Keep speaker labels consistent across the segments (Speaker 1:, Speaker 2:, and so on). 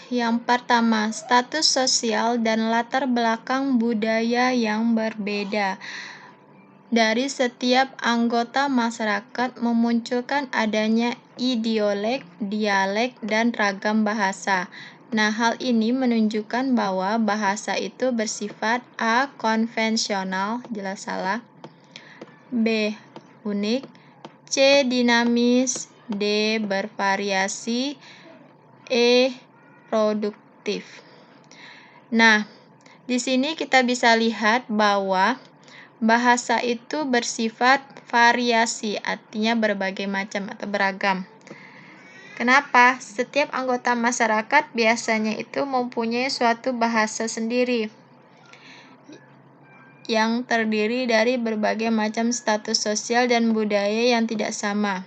Speaker 1: Yang pertama, status sosial dan latar belakang budaya yang berbeda dari setiap anggota masyarakat memunculkan adanya idiolek, dialek, dan ragam bahasa. Nah, hal ini menunjukkan bahwa bahasa itu bersifat A. konvensional, jelas salah, B. unik, C. dinamis, D. bervariasi, E. produktif. Nah, di sini kita bisa lihat bahwa bahasa itu bersifat variasi, artinya berbagai macam atau beragam. Kenapa? Setiap anggota masyarakat biasanya itu mempunyai suatu bahasa sendiri yang terdiri dari berbagai macam status sosial dan budaya yang tidak sama.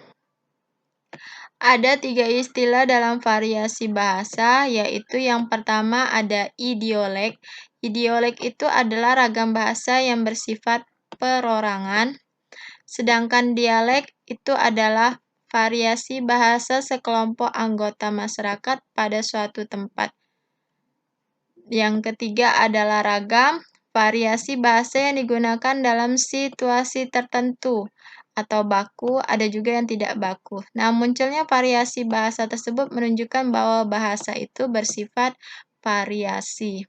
Speaker 1: Ada 3 istilah dalam variasi bahasa, yaitu yang pertama ada idiolek. Idiolek itu adalah ragam bahasa yang bersifat perorangan, sedangkan dialek itu adalah variasi bahasa sekelompok anggota masyarakat pada suatu tempat. Yang ketiga adalah ragam, variasi bahasa yang digunakan dalam situasi tertentu atau baku, ada juga yang tidak baku. Nah, munculnya variasi bahasa tersebut menunjukkan bahwa bahasa itu bersifat variasi.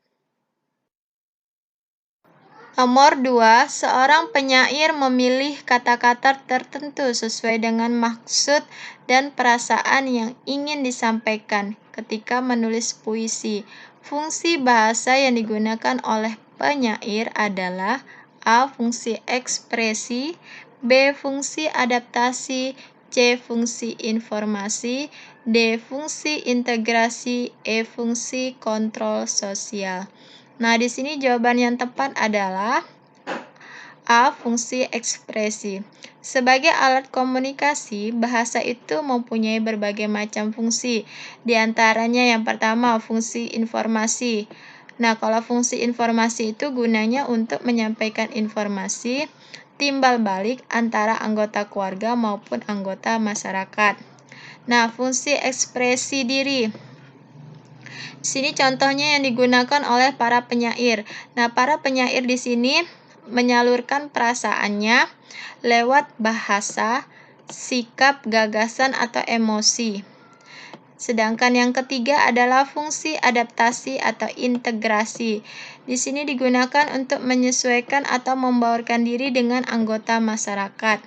Speaker 1: Nomor 2, seorang penyair memilih kata-kata tertentu sesuai dengan maksud dan perasaan yang ingin disampaikan ketika menulis puisi. Fungsi bahasa yang digunakan oleh penyair adalah A. fungsi ekspresi, B. fungsi adaptasi, C. fungsi informasi, D. fungsi integrasi, E. fungsi kontrol sosial. Nah, di sini jawaban yang tepat adalah A. fungsi ekspresi. Sebagai alat komunikasi, bahasa itu mempunyai berbagai macam fungsi. Di antaranya yang pertama, fungsi informasi. Nah, kalau fungsi informasi itu gunanya untuk menyampaikan informasi timbal balik antara anggota keluarga maupun anggota masyarakat. Nah, fungsi ekspresi diri. Di sini contohnya yang digunakan oleh para penyair. Nah, para penyair di sini menyalurkan perasaannya lewat bahasa, sikap, gagasan, atau emosi. Sedangkan yang ketiga adalah fungsi adaptasi atau integrasi. Di sini digunakan untuk menyesuaikan atau membaurkan diri dengan anggota masyarakat.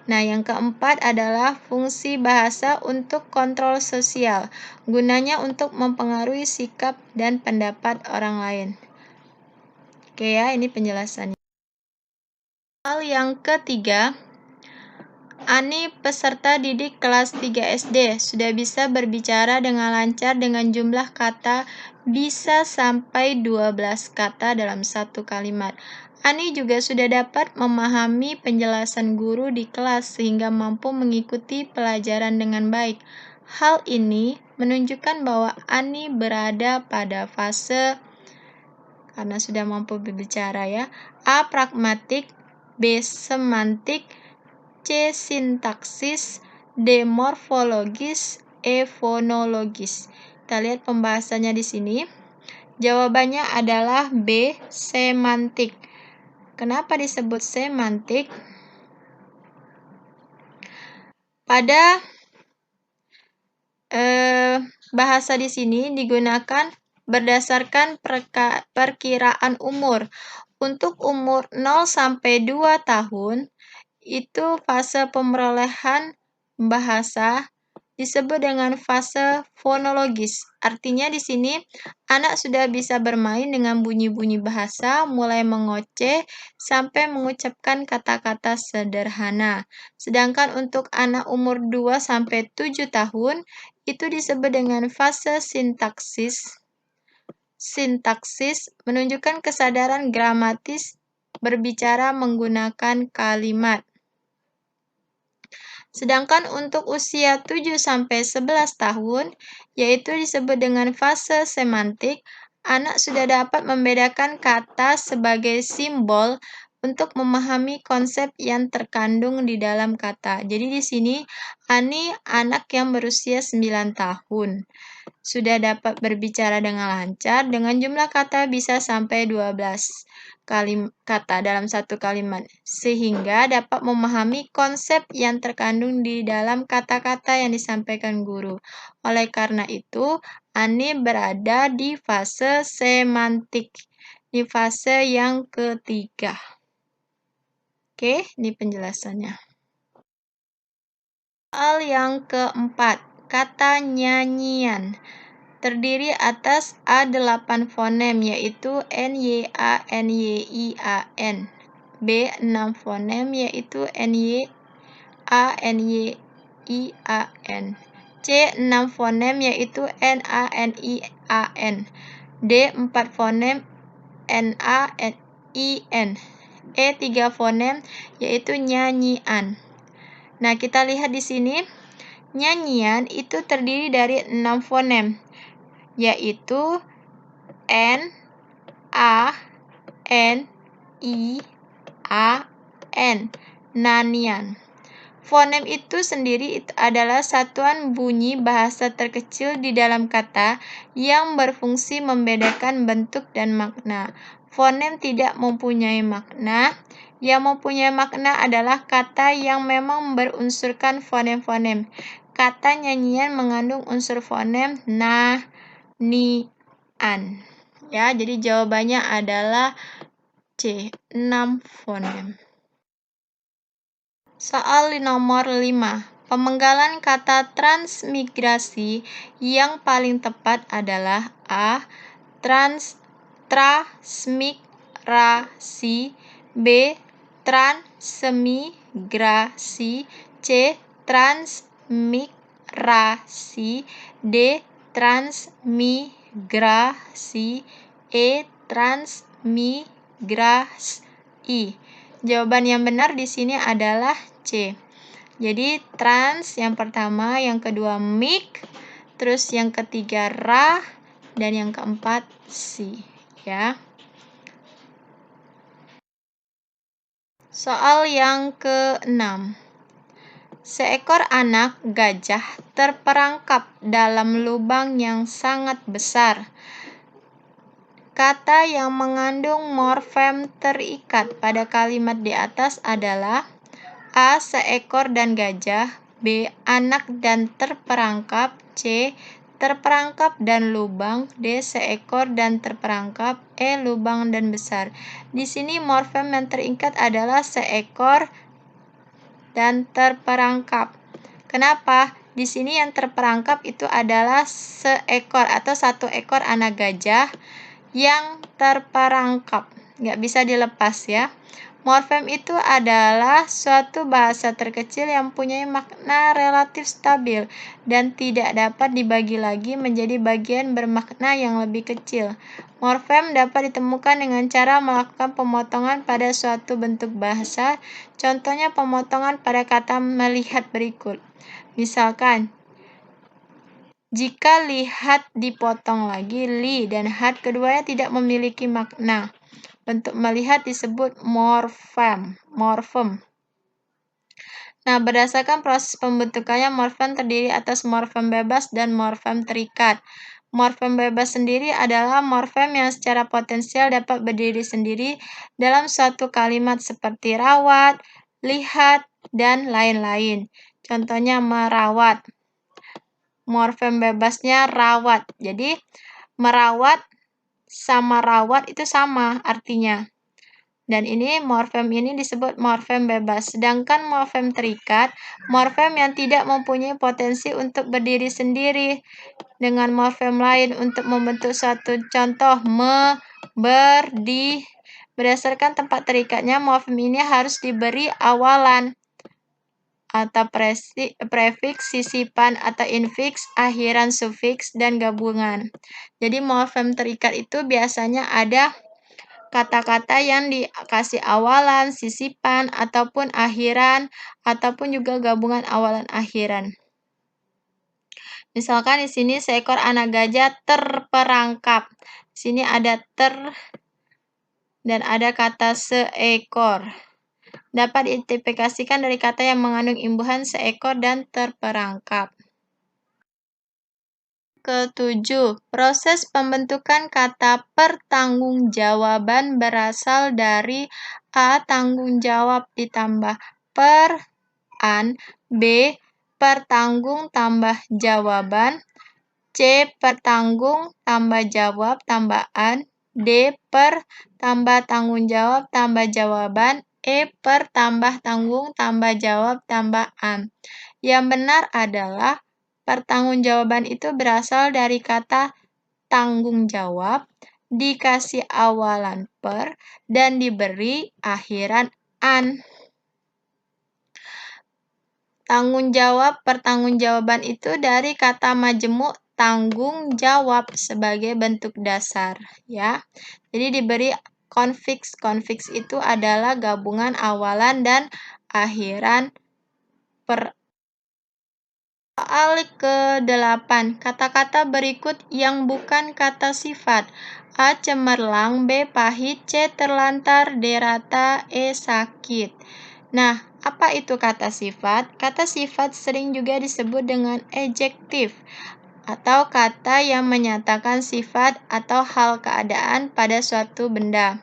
Speaker 1: Nah, yang keempat adalah fungsi bahasa untuk kontrol sosial. Gunanya untuk mempengaruhi sikap dan pendapat orang lain. Oke ya, ini penjelasannya. Hal yang ketiga, Ani, peserta didik kelas 3 SD, sudah bisa berbicara dengan lancar dengan jumlah kata bisa sampai 12 kata dalam satu kalimat. Ani juga sudah dapat memahami penjelasan guru di kelas sehingga mampu mengikuti pelajaran dengan baik. Hal ini menunjukkan bahwa Ani berada pada fase, karena sudah mampu berbicara ya, A. pragmatik, B. semantik, C. sintaksis, D. morfologis, E. fonologis. Kita lihat pembahasannya di sini. Jawabannya adalah B. semantik. Kenapa disebut semantik? Pada bahasa di sini digunakan berdasarkan perkiraan umur. Untuk umur 0 sampai 2 tahun, itu fase pemerolehan bahasa disebut dengan fase fonologis. Artinya di sini anak sudah bisa bermain dengan bunyi-bunyi bahasa, mulai mengoceh sampai mengucapkan kata-kata sederhana. Sedangkan untuk anak umur 2 sampai 7 tahun itu disebut dengan fase sintaksis. Sintaksis menunjukkan kesadaran gramatis berbicara menggunakan kalimat. Sedangkan untuk usia 7 sampai 11 tahun, yaitu disebut dengan fase semantik, anak sudah dapat membedakan kata sebagai simbol untuk memahami konsep yang terkandung di dalam kata. Jadi di sini Ani anak yang berusia 9 tahun. Sudah dapat berbicara dengan lancar, dengan jumlah kata bisa sampai 12 kata dalam satu kalimat, sehingga dapat memahami konsep yang terkandung di dalam kata-kata yang disampaikan guru. Oleh karena itu, Ani berada di fase semantik, di fase yang ketiga. Oke, ini penjelasannya. Soal yang keempat, kata nyanyian. Terdiri atas A8 fonem, yaitu N, Y, A, N, Y, I, A, N. B 6 fonem, yaitu N, Y, A, N, Y, I, A, N. C 6 fonem, yaitu N, A, N, I, A, N. D 4 fonem, N, A, N, I, N. E 3 fonem, yaitu nyanyian. Nah, kita lihat di sini, nyanyian itu terdiri dari 6 fonem, yaitu N, A, N, I, A, N, nanian. Fonem itu sendiri adalah satuan bunyi bahasa terkecil di dalam kata yang berfungsi membedakan bentuk dan makna. Fonem tidak mempunyai makna. Yang mempunyai makna adalah kata yang memang berunsurkan fonem-fonem. Kata nyanyian mengandung unsur fonem na, ni, an. Ya, jadi jawabannya adalah C, 6 fonem. Soal nomor 5. Pemenggalan kata transmigrasi yang paling tepat adalah A. Transmigrasi, B. Transmigrasi, C. Transmigrasi, D. Transmigrasi, E. Transmigrasi. Jawaban yang benar di sini adalah C. Jadi trans yang pertama, yang kedua mig, terus yang ketiga ra, dan yang keempat si, ya. Soal yang ke-6. Seekor anak gajah terperangkap dalam lubang yang sangat besar. Kata yang mengandung morfem terikat pada kalimat di atas adalah A. Seekor dan gajah, B. Anak dan terperangkap, C. Terperangkap dan lubang, D. Seekor dan terperangkap, E. Lubang dan besar. Di sini morfem yang terikat adalah seekor dan terperangkap. Kenapa? Di sini yang terperangkap itu adalah seekor atau satu ekor anak gajah yang terperangkap. Nggak bisa dilepas ya. Morfem itu adalah suatu bahasa terkecil yang punya makna relatif stabil dan tidak dapat dibagi lagi menjadi bagian bermakna yang lebih kecil. Morfem dapat ditemukan dengan cara melakukan pemotongan pada suatu bentuk bahasa. Contohnya pemotongan pada kata melihat berikut. Misalkan, jika lihat dipotong lagi, li dan hat keduanya tidak memiliki makna. Bentuk melihat disebut morfem. Nah, berdasarkan proses pembentukannya, morfem terdiri atas morfem bebas dan morfem terikat. Morfem bebas sendiri adalah morfem yang secara potensial dapat berdiri sendiri dalam suatu kalimat seperti rawat, lihat, dan lain-lain. Contohnya merawat. Morfem bebasnya rawat. Jadi, merawat sama rawat itu sama artinya. Dan ini morfem ini disebut morfem bebas. Sedangkan morfem terikat, morfem yang tidak mempunyai potensi untuk berdiri sendiri dengan morfem lain untuk membentuk suatu contoh ber, di. Berdasarkan tempat terikatnya, morfem ini harus diberi awalan atau prefiks, sisipan atau infiks, akhiran sufiks, dan gabungan. Jadi morfem terikat itu biasanya ada kata-kata yang dikasih awalan, sisipan, ataupun akhiran, ataupun juga gabungan awalan akhiran. Misalkan di sini seekor anak gajah terperangkap. Di sini ada ter dan ada kata seekor. Dapat diidentifikasikan dari kata yang mengandung imbuhan seekor dan terperangkap. ketujuh, proses pembentukan kata pertanggungjawaban berasal dari A. Tanggung jawab ditambah peran, B. Pertanggung tambah jawaban, C. Pertanggung tambah jawab tambah-an, D. Per tambah tanggung jawab tambah jawaban, E. Per tambah tanggung tambah jawab tambah-an. Yang benar adalah pertanggungjawaban itu berasal dari kata tanggung jawab, dikasih awalan per, dan diberi akhiran an. Tanggung jawab pertanggungjawaban itu dari kata majemuk tanggung jawab sebagai bentuk dasar, ya. Jadi diberi konfiks. Konfiks itu adalah gabungan awalan dan akhiran per. Soal ke-8. Kata-kata berikut yang bukan kata sifat. A. Cemerlang, B. Pahit, C. Terlantar, D. Rata, E. Sakit. Nah, apa itu kata sifat? Kata sifat sering juga disebut dengan adjektif atau kata yang menyatakan sifat atau hal keadaan pada suatu benda.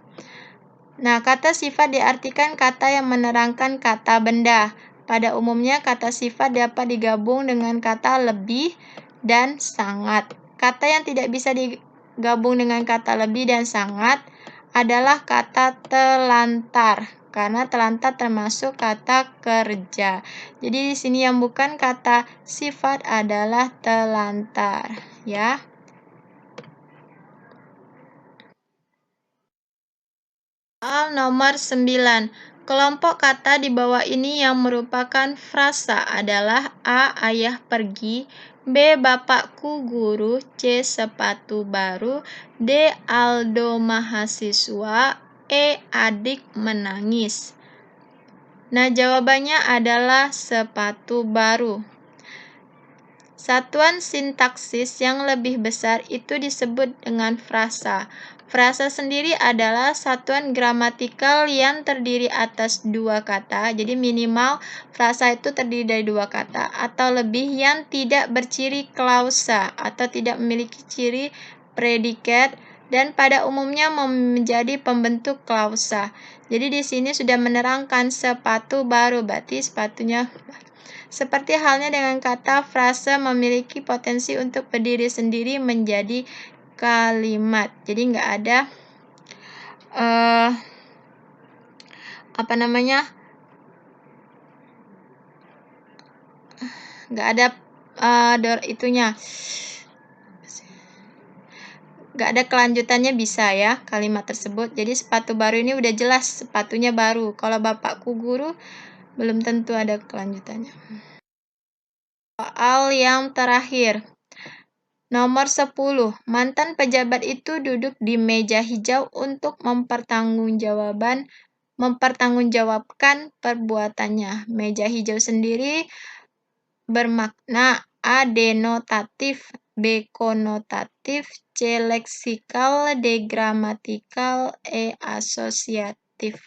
Speaker 1: Nah, kata sifat diartikan kata yang menerangkan kata benda. Pada umumnya, kata sifat dapat digabung dengan kata lebih dan sangat. Kata yang tidak bisa digabung dengan kata lebih dan sangat adalah kata telantar, karena telantar termasuk kata kerja. Jadi di sini yang bukan kata sifat adalah telantar, ya. Soal nomor 9. Kelompok kata di bawah ini yang merupakan frasa adalah A. Ayah pergi, B. Bapakku guru, C. Sepatu baru, D. Aldo mahasiswa, E. Adik menangis. Nah, jawabannya adalah sepatu baru. Satuan sintaksis yang lebih besar itu disebut dengan frasa. Frasa sendiri adalah satuan gramatikal yang terdiri atas dua kata. Jadi minimal frasa itu terdiri dari dua kata atau lebih yang tidak berciri klausa atau tidak memiliki ciri predikat dan pada umumnya menjadi pembentuk klausa. Jadi di sini sudah menerangkan sepatu baru, berarti sepatunya baru. Seperti halnya dengan kata frasa memiliki potensi untuk berdiri sendiri menjadi kalimat. Jadi nggak ada nggak ada nggak ada kelanjutannya bisa ya kalimat tersebut. Jadi sepatu baru ini udah jelas sepatunya baru. Kalau bapakku guru belum tentu ada kelanjutannya. Soal yang terakhir. Nomor 10. Mantan pejabat itu duduk di meja hijau untuk mempertanggungjawabkan perbuatannya. Meja hijau sendiri bermakna A. Denotatif, B. Konotatif, C. Leksikal, D. Gramatikal, E. Asosiatif.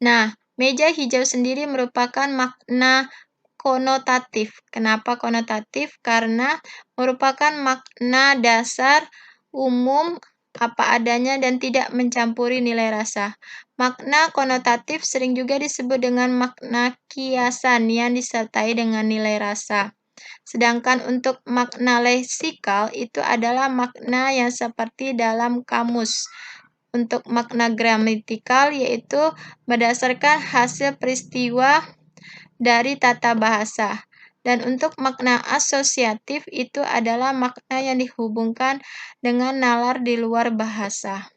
Speaker 1: Nah, meja hijau sendiri merupakan makna konotatif. Kenapa konotatif? Karena merupakan makna dasar umum apa adanya dan tidak mencampuri nilai rasa. Makna konotatif sering juga disebut dengan makna kiasan yang disertai dengan nilai rasa. Sedangkan untuk makna leksikal itu adalah makna yang seperti dalam kamus. Untuk makna gramatikal yaitu berdasarkan hasil peristiwa dari tata bahasa. Dan untuk makna asosiatif itu adalah makna yang dihubungkan dengan nalar di luar bahasa.